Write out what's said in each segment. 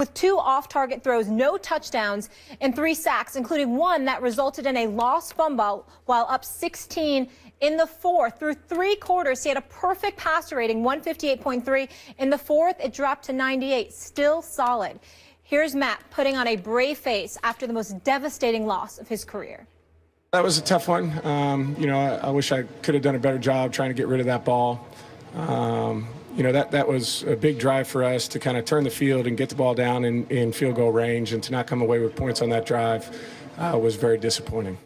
with 2 off-target throws, no touchdowns, and 3 sacks, including one that resulted in a lost fumble while up 16 in the 4th. Through 3 quarters, he had a perfect passer rating, 158.3. In the 4th, it dropped to 98, still solid. Here's Matt putting on a brave face after the most devastating loss of his career. That was a tough one. You know, I wish I could have done a better job trying to get rid of that ball. You know, that was a big drive for us to kind of turn the field and get the ball down in field goal range, and to not come away with points on that drive was very disappointing.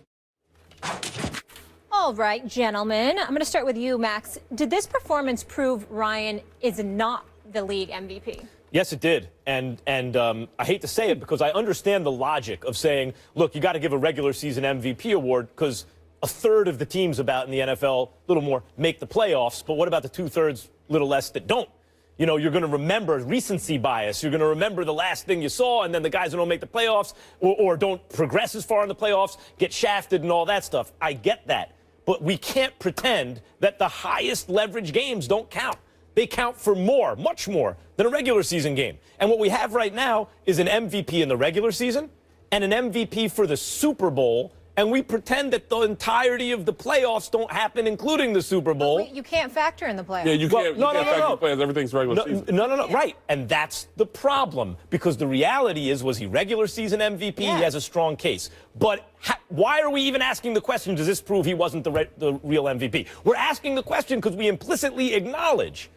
All right, gentlemen, I'm going to start with you, Max. Did this performance prove Ryan is not the league MVP? Yes, it did. And I hate to say it because I understand the logic of saying, look, you got to give a regular season MVP award because a third of the teams about in the NFL, a little more, make the playoffs. But what about the 2/3, little less, that don't? You know, you're going to remember recency bias. You're going to remember the last thing you saw, and then the guys who don't make the playoffs or don't progress as far in the playoffs get shafted and all that stuff. I get that. But we can't pretend that the highest leverage games don't count. They count for more, much more, than a regular season game. And what we have right now is an MVP in the regular season and an MVP for the Super Bowl, and we pretend that the entirety of the playoffs don't happen, including the Super Bowl. Wait, you can't factor in the playoffs. Yeah, you can't factor in the playoffs. Everything's regular season. No, right. And that's the problem, because the reality is, was he regular season MVP? Yeah. He has a strong case. But why are we even asking the question, does this prove he wasn't the real MVP? We're asking the question because we implicitly acknowledge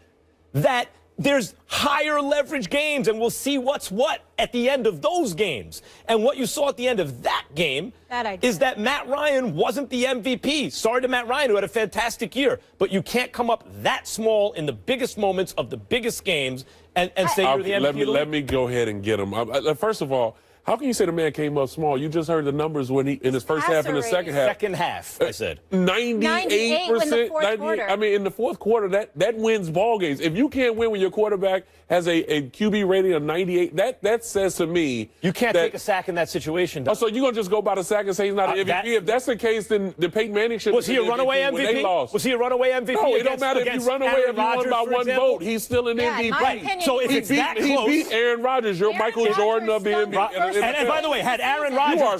that there's higher leverage games, and we'll see what's what at the end of those games. And what you saw at the end of that game is that Matt Ryan wasn't the MVP. Sorry to Matt Ryan, who had a fantastic year, but you can't come up that small in the biggest moments of the biggest games and say you're the MVP. Let me go ahead and get him. First of all, how can you say the man came up small? You just heard the numbers when he in his first half and the second half. Second half, I said. 98%. I mean, in the fourth quarter, that wins ball games. If you can't win when your quarterback has a QB rating of 98, that says to me you can't take a sack in that situation. Oh, so you're gonna just go by the sack and say he's not an MVP? If that's the case, then Peyton Manning should. Was he a runaway MVP? Was he a runaway MVP? No, it don't matter if you run away if you won by 1 vote. He's still an MVP. Right. So if it's that close, he beat Aaron Rodgers. You're Michael Jordan of the NBA. And by the way, had Aaron Rodgers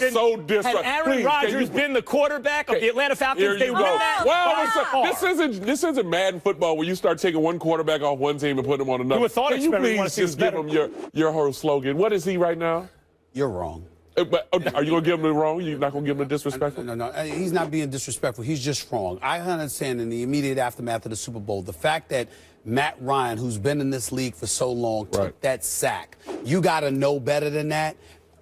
been the quarterback of the Atlanta Falcons, they win that. Well, this isn't Madden football where you start taking one quarterback off one team and putting him on another. Can you please just give him your whole slogan? What is he right now? You're wrong. But are you going to give him the wrong? You're not going to give him the disrespectful? No. He's not being disrespectful. He's just wrong. I understand in the immediate aftermath of the Super Bowl, the fact that Matt Ryan, who's been in this league for so long, took that sack. You got to know better than that.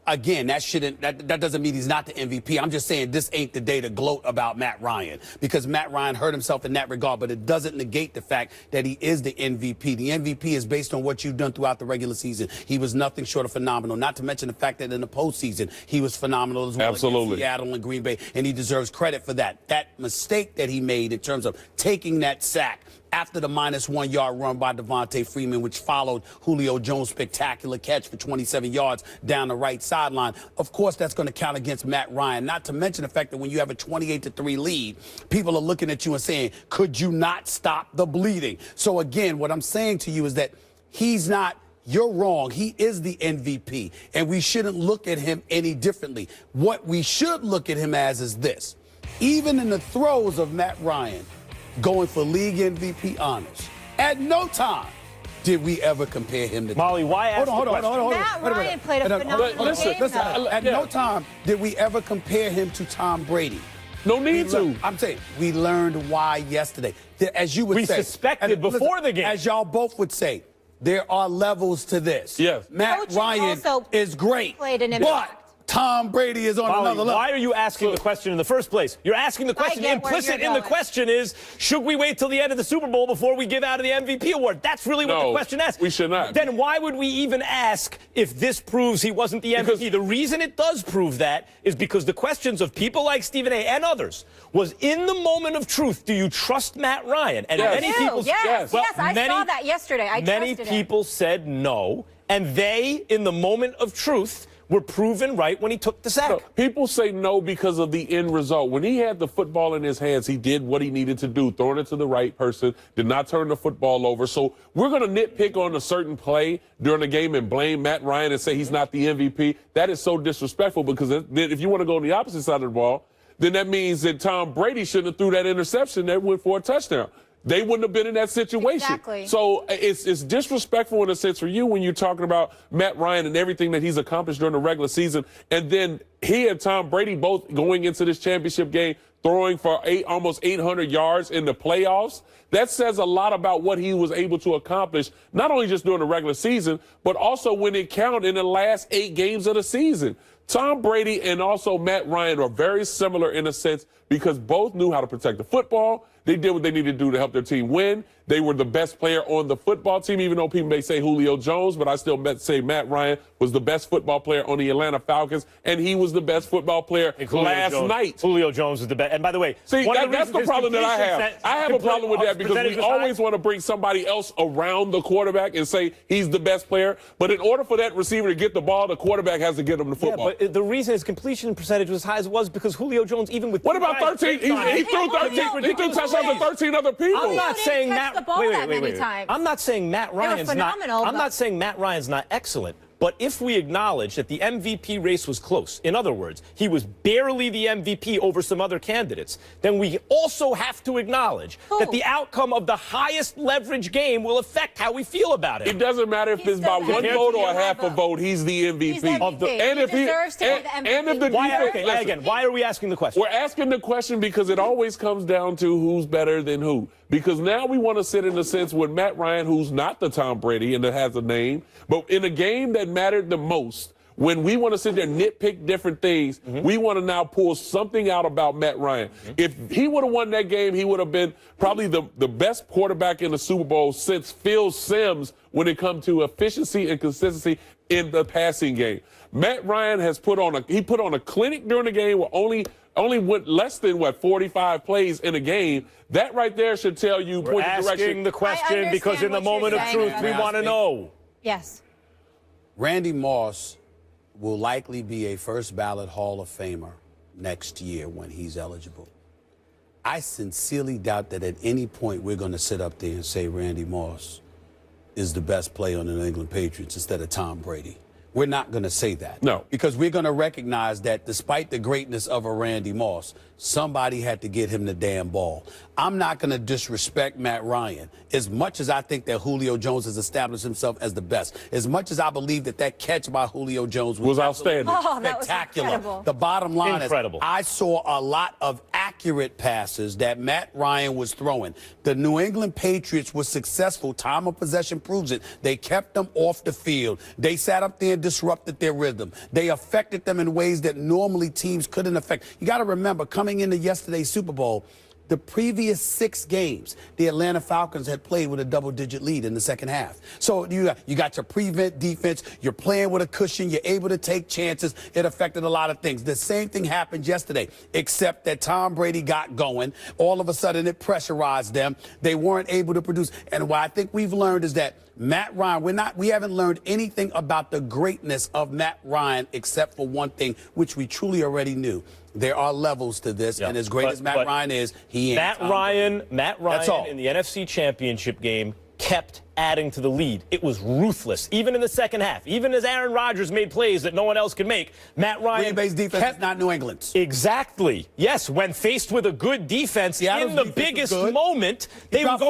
Again, that doesn't mean he's not the MVP. I'm just saying this ain't the day to gloat about Matt Ryan, because Matt Ryan hurt himself in that regard, but it doesn't negate the fact that he is the MVP. The MVP is based on what you've done throughout the regular season. He was nothing short of phenomenal, not to mention the fact that in the postseason, he was phenomenal as well. Absolutely. Against Seattle and Green Bay, and he deserves credit for that. That mistake that he made in terms of taking that sack after the -1 yard run by Devontae Freeman, which followed Julio Jones' spectacular catch for 27 yards down the right sideline. Of course, that's going to count against Matt Ryan, not to mention the fact that when you have a 28-3 lead, people are looking at you and saying, could you not stop the bleeding? So again, what I'm saying to you is that he's not. You're wrong. He is the MVP, and we shouldn't look at him any differently. What we should look at him as is this. Even in the throes of Matt Ryan going for league MVP honors, at no time did we ever compare him to Molly, why ask Hold on. Matt Ryan played a phenomenal game. Listen, at no time did we ever compare him to Tom Brady. No need to. I'm saying we learned why yesterday. As you would say. We suspected before the game. As y'all both would say, there are levels to this. Yes. Matt Ryan is great, but Tom Brady is on another level. Why are you asking the question in the first place? You're asking the question. Implicit in the question is, should we wait till the end of the Super Bowl before we give out the MVP award? That's really what the question asks. We should not. Then why would we even ask if this proves he wasn't the MVP? The reason it does prove that is because the questions of people like Stephen A. and others was, in the moment of truth, do you trust Matt Ryan? And many people, yes, I saw that yesterday. Many people said no, and they, in the moment of truth, were proven right when he took the sack. No, people say no because of the end result. When he had the football in his hands, he did what he needed to do, throwing it to the right person, did not turn the football over. So we're going to nitpick on a certain play during the game and blame Matt Ryan and say he's not the MVP. That is so disrespectful, because if you want to go on the opposite side of the ball, then that means that Tom Brady shouldn't have threw that interception that went for a touchdown. They wouldn't have been in that situation. Exactly. So it's disrespectful in a sense for you when you're talking about Matt Ryan and everything that he's accomplished during the regular season. And then he and Tom Brady both going into this championship game throwing for almost 800 yards in the playoffs. That says a lot about what he was able to accomplish, not only just during the regular season, but also when it counted in the last 8 games of the season. Tom Brady and also Matt Ryan are very similar in a sense, because both knew how to protect the football. They did what they needed to do to help their team win. They were the best player on the football team, even though people may say Julio Jones, but I still say Matt Ryan was the best football player on the Atlanta Falcons, and he was the best football player last night. Julio Jones is the best. And by the way, see, that's the problem that I have. I have a problem with that, because we always want to bring somebody else around the quarterback and say he's the best player. But in order for that receiver to get the ball, the quarterback has to get him the football. Yeah, but the reason his completion percentage was high as it was because Julio Jones, even with what about 13? He threw 13. He threw touchdowns to 13 other people. I'm not saying Matt. Wait. I'm not saying Matt Ryan's not. I'm not saying Matt Ryan's not excellent. But if we acknowledge that the MVP race was close, in other words, he was barely the MVP over some other candidates, then we also have to acknowledge that the outcome of the highest leverage game will affect how we feel about it. It doesn't matter if it's by 1 vote or a half a vote. He's the MVP. He's MVP. And if he deserves to be the MVP. And if the defense, why are we asking the question? We're asking the question because it always comes down to who's better than who. Because now we want to sit in a sense with Matt Ryan, who's not the Tom Brady and that has a name, but in a game that mattered the most, when we want to sit there and nitpick different things, we want to now pull something out about Matt Ryan. If he would have won that game, he would have been probably the best quarterback in the Super Bowl since Phil Simms when it comes to efficiency and consistency in the passing game. Matt Ryan has put on a clinic during the game where only went less than 45 plays in a game. That right there should tell you We're asking the question because in the moment of truth we want to know. Yes. Randy Moss will likely be a first ballot Hall of Famer next year when he's eligible. I sincerely doubt that at any point we're going to sit up there and say Randy Moss is the best player on the New England Patriots instead of Tom Brady. We're not going to say that. No. Because we're going to recognize that despite the greatness of a Randy Moss, somebody had to get him the damn ball. I'm not going to disrespect Matt Ryan as much as I think that Julio Jones has established himself as the best. As much as I believe that that catch by Julio Jones was outstanding. Spectacular. That was the bottom line is I saw a lot of accurate passes that Matt Ryan was throwing. The New England Patriots were successful. Time of possession proves it. They kept them off the field. They sat up there and disrupted their rhythm. They affected them in ways that normally teams couldn't affect. You got to remember, coming into yesterday's Super Bowl, the previous 6 games, the Atlanta Falcons had played with a double-digit lead in the second half. So you got your prevent defense. You're playing with a cushion. You're able to take chances. It affected a lot of things. The same thing happened yesterday, except that Tom Brady got going. All of a sudden, it pressurized them. They weren't able to produce. And what I think we've learned is that Matt Ryan, we haven't learned anything about the greatness of Matt Ryan except for one thing, which we truly already knew. There are levels to this, and as great as Matt Ryan is, he ain't Matt Ryan in the NFC Championship game kept adding to the lead. It was ruthless, even in the second half. Even as Aaron Rodgers made plays that no one else could make, Matt Ryan Green Bay's defense is not New England's. Exactly. Yes, when faced with a good defense in the biggest moment, they would go